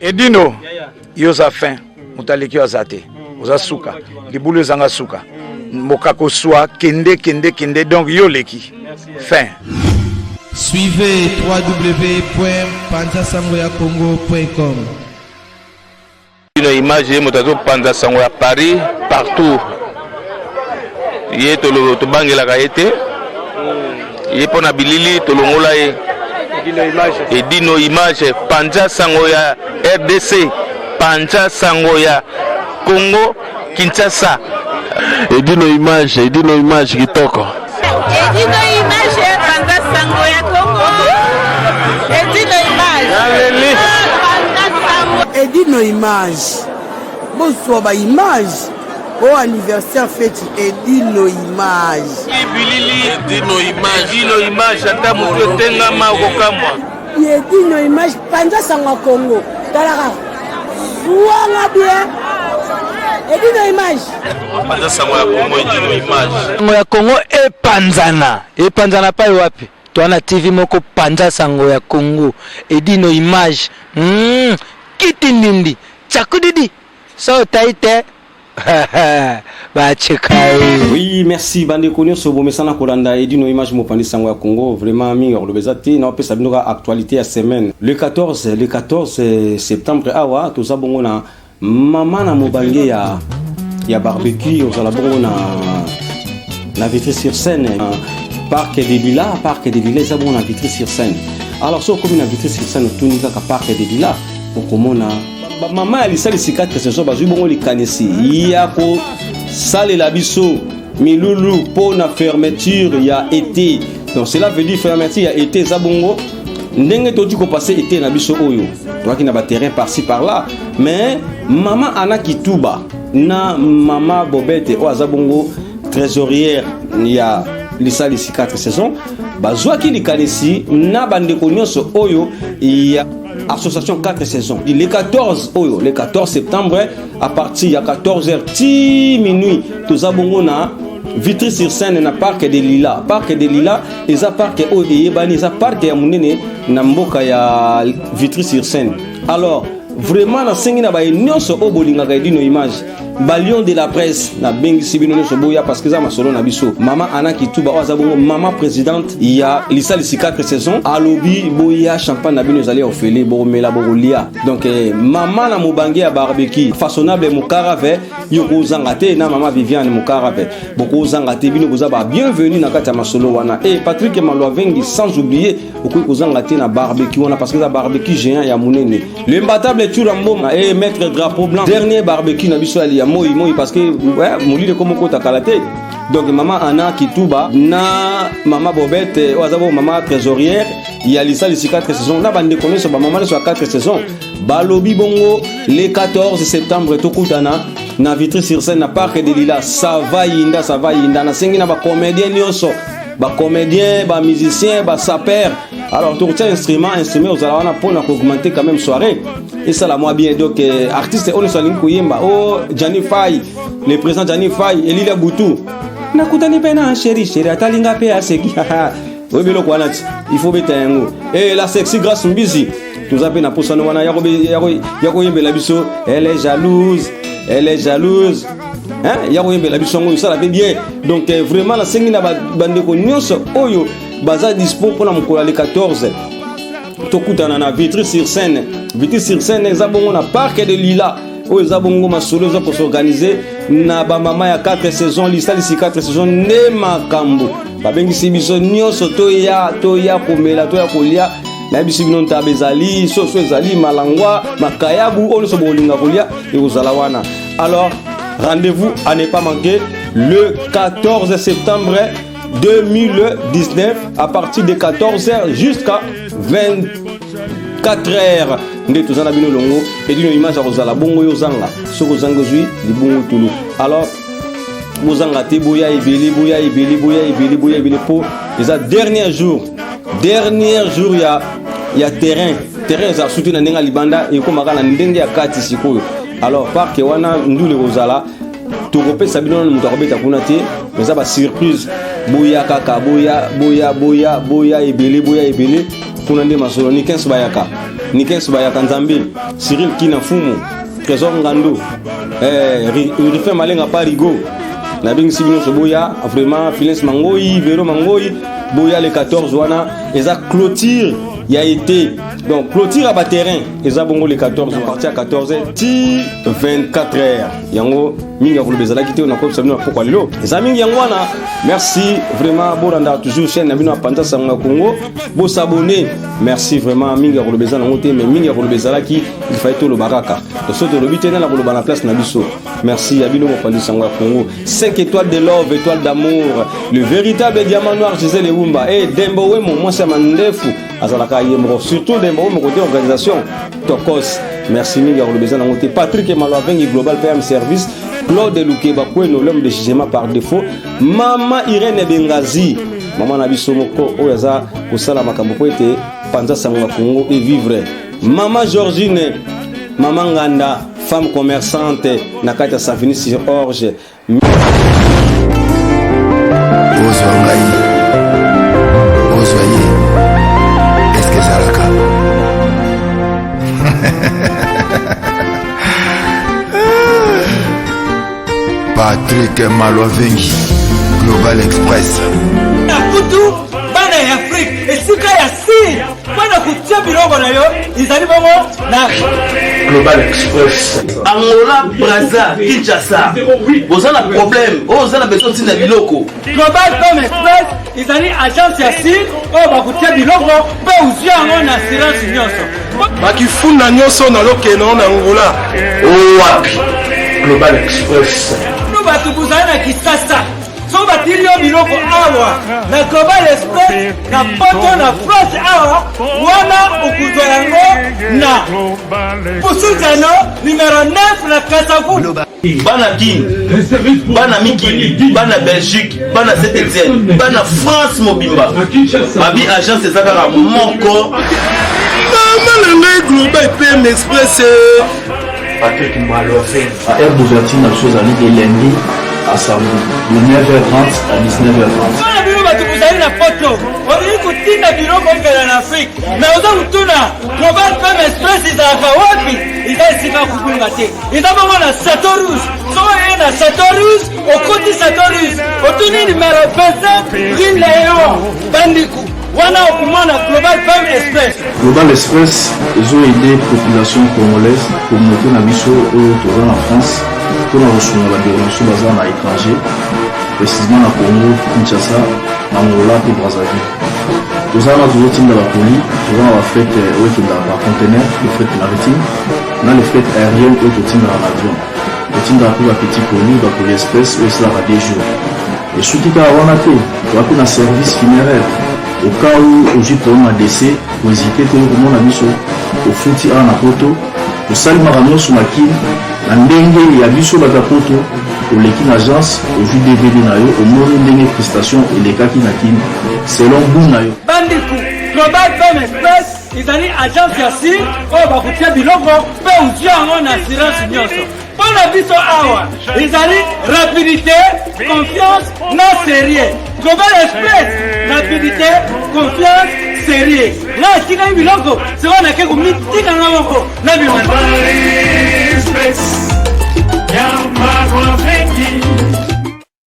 Edino yoza fin mutaleki azate oza suka libulu ezanga suka mokako swa kende donc yoleki fin. Suivez www.panzasangoyacongo.com. Une image motazo Panza Sango à Paris partout. Yé tolo to bangela kaete. Yé pona bilili to longola e. Edino image Panza Sango ya RDC, Panza Sango ya Congo Kinshasa. Edino image kitoko. Edino image Panza Sango ya Congo. Edino image. Edino image. Bonsoir ba image. Au anniversaire fête Edino image. Edino image ata mutu tenga ma kokamwa. Edino image Panza Sango Congo. Talaka. Ouanga bien. Edino image. Panza Sango ya Congo Edino image. Sango ya Congo epanzana pa wapi? Toana TV moko Panza Sango ya Congo Edino image. Kitindindi chakudidi so taite. Oui, merci bande konyo so bo mesana kolanda Edino image mo Panza Sango ya Congo vraiment mi le bezati na pe sabinoka actualité ya semaine le 14 septembre awa to zabongo na mama na mobange ya barbecue au bongo na Vitry-sur-Seine parc des Lilas zabongo na Vitry-sur-Seine. Alors so comme na Vitry-sur-Seine tout nika ka parc des Lilas okomona maman alisa les 4 saisons bazui bongo likanisi yako sale la biso milulu pour na fermeture ya été. Donc cela veut dire fermeture ya été zabongo ndenge toti ko passer été na biso oyo toi qui na ba terrain par-ci par-là mais maman ana kituba na maman Bobette o azabongo trésorière ya lisa les 4 saisons bazwa ki likanisi na bande konyoso oyo ya association 4 saisons. Le 14 septembre à partir de 14h 10 minuit tous abongo na Vitry-sur-Seine na parc des Lilas. Parc des Lilas eza parc o yebani eza parc ya munene na mboka ya Vitry-sur-Seine. Alors vraiment na sengi na ba nyonso o bolinga ka Edino image balion de la presse na bengi sibino nyonso boya parce que za masolo na biso mama ana kituba o azabongo mama présidente ya lisa les 4 saisons alobi boya champagne na bino zali ofele bo mela bo lia donc mama na mobange ya barbecue façonnable mukarave yoko zangate na mama Viviane mukarave boko zangate bino boza ba bienvenue na kata masolo wana et Patrick Malwavengi sans oublier boko zangate na barbecue wana parce que za barbecue géant ya munene le imbattable Turambo et maître drapeau blanc dernier barbecue na biso ali moi parce que molile comme kota kalate donc maman Anna Kituba na maman Bobette ou azabo maman trésorière il y a lisa les 4 saisons na bande connaît sur maman sur 4 saisons balobi bongo le 14 septembre tokutana na Vitry-sur-Seine na parc des Lilas ça va yinda na sengi na ba comédien nyonso ba comédien ba musicien ba sapeur. Alors tout ça instrument aux alawana pour augmenter quand même soirée et ça la moi bien donc artiste on soit linkoyemba oh Johnny Fay le président Johnny Fay Elila Boutou nakutani pena chéri atalinga pe aseki oui bilo kwa nati il faut betengo et la sexy grâce mbizi tout ça pe na posano wana yako yembela biso elle est jalouse hein yako yembela biso ngo ça la bien donc vraiment la sengi na bande ko nyonso oyo baza dispo pour la mokola le 14 tokutana na Vitry-sur-Seine ezabongo na parc de Lilas o ezabongo masolo za ko s'organiser na ba mama ya 4 saisons lisa les 4 saisons ne makambo babengi sibiso nyonso to ya komela to ya kolia na bisi bino ntabezali soso ezali malangwa makayabu ono so bolinga kolia et ozala wana. Alors rendez-vous à ne pas manquer le 14 septembre 2019 à partir de 14h jusqu'à 24h. Nde tozana bino longo Edino image à Rosala bongo yozanga soko zanga zui libongo tulu. Alors bozanga te boya ebeli pour les derniers jours ya terrain za surtout na ndenga libanda et comme na ndenge ya kati sikoyo. Alors parc wana ndule Rosala tokope sabino na mutu akobeta kuna te mais ba surprise boya kaka boya ebele kuna nde masolo ni 15 bayaka Nikes Bayaka Nzambe, Cyril Kinafumu, Trésor Ngando, Rifin Malenga Parigo, Nabing Sibino Soboya, vraiment, Phyllis Mangoyi, Véro Mangoyi, Boya les 14 wana, et ça clôture, il y a été. Donc, clôture à bas terrain, et ça bongo les 14, on partit à 14h, 24h. Yango, Minga vous le bezala qui était, on a comme ça, nous pourquoi l'eau. Les amis Yangwana, merci vraiment, Boranda, toujours chaîne, Nabino Panta Sanga Congo, beau s'abonner, merci vraiment, Minga vous le bezala, mais Minga vous le bezala qui, il fait tout le baraka. De ce que le but est là, pour la place Nabiso. Merci, Abino Panta Sanga Congo. 5 étoiles de love, étoiles d'amour, le véritable diamant noir, Gisèle Eumba, et Dembo Wemo, moi c'est Mandefu, Azalaka Yemro, surtout Dembo, mon côté organisation, Tokos. Merci Minga pour le besoin d'en Patrick Emaloavengi Global PM Service, Claude Loukeba Kweno, l'homme de jugement par défaut, Maman Irène Bengazi, Maman Nabisomoko, Oyaza, Osala Makambo était Panza Sanga Congo et vivre. Maman Georgine, Maman Ganda, femme commerçante, Nakata Savini sur Orge. Est-ce que ça la Patrick Emaloavengi Global Express. Nakutu bana ya Afrique esika ya si bana kutia bilongo na yo izali bongo na Global Express. Angola, Brazza, Kinshasa. Vous avez un problème. Vous avez besoin de biloko. Global Express izali agence ya si o bakutia bilongo pe uzia ngo na assurance nyonso. Bakifuna nyonso na lokeno na Angola. Wapi? Global Express. Batu buzana na Kisasa so batili yo biloko awa na Global Express na poto na France awa wana ukuzwa yango na Pusuzano numéro 9 na Kasavu. Bana Guinée, Bana Mikili, Bana Belgique, Bana Saint-Etienne, Bana France Mobimba. Babi agence ezaka moko. Maman le Global PM Express. Patrick Emaloavengi à Air d'ouverture na chose année de lundi à samedi de 9h30 à 19h30. Bana bino batu buzali na poto. Wali kutinda biloko ngala na Afrique. Mais oza mutuna Global PM Express izaka wapi? Izasika kukunga te. Izaba na Satorus. So na Satorus, okoti Satorus. Otuni numéro 27 Green Léon Bandiku. Wana okumana Global PM Express. Global Express, ils ont aidé la population congolaise, communauté na biso au en France, pour la reçu la dévolution basée à l'étranger, précisément à Congo, Kinshasa, Angola et Brazzaville. Nous avons toujours team de la police, nous avons fait le conteneur, le fret maritime, nous avons le fret aérien et le team de l'avion. Le team de la petite police, la police express, et cela va des jours. Et ce qui est à Wanate, nous avons un service funéraire. Au cas où aujourd'hui on a décès, pour hésiter tout le monde a mis au fouti à Napoto, pour saluer Marano sur ma kin, la ndenge et abisso batapoto, pour l'équipe agence, au jus DVD nayo, au moins ndenge prestation et les cas qui nakin, selon vous nayo. Bandiku, Global PM Express, ils ont agence yasi, oh bakutia biloko, pe uzia ngo na assurance nyonso. Pour la biso awa, ils ont rapidité, confiance, non sérieux. Global Express, rapidité, confiance, sérieux. Là, si tu as un biloko, c'est vrai que tu as un biloko. Global Express,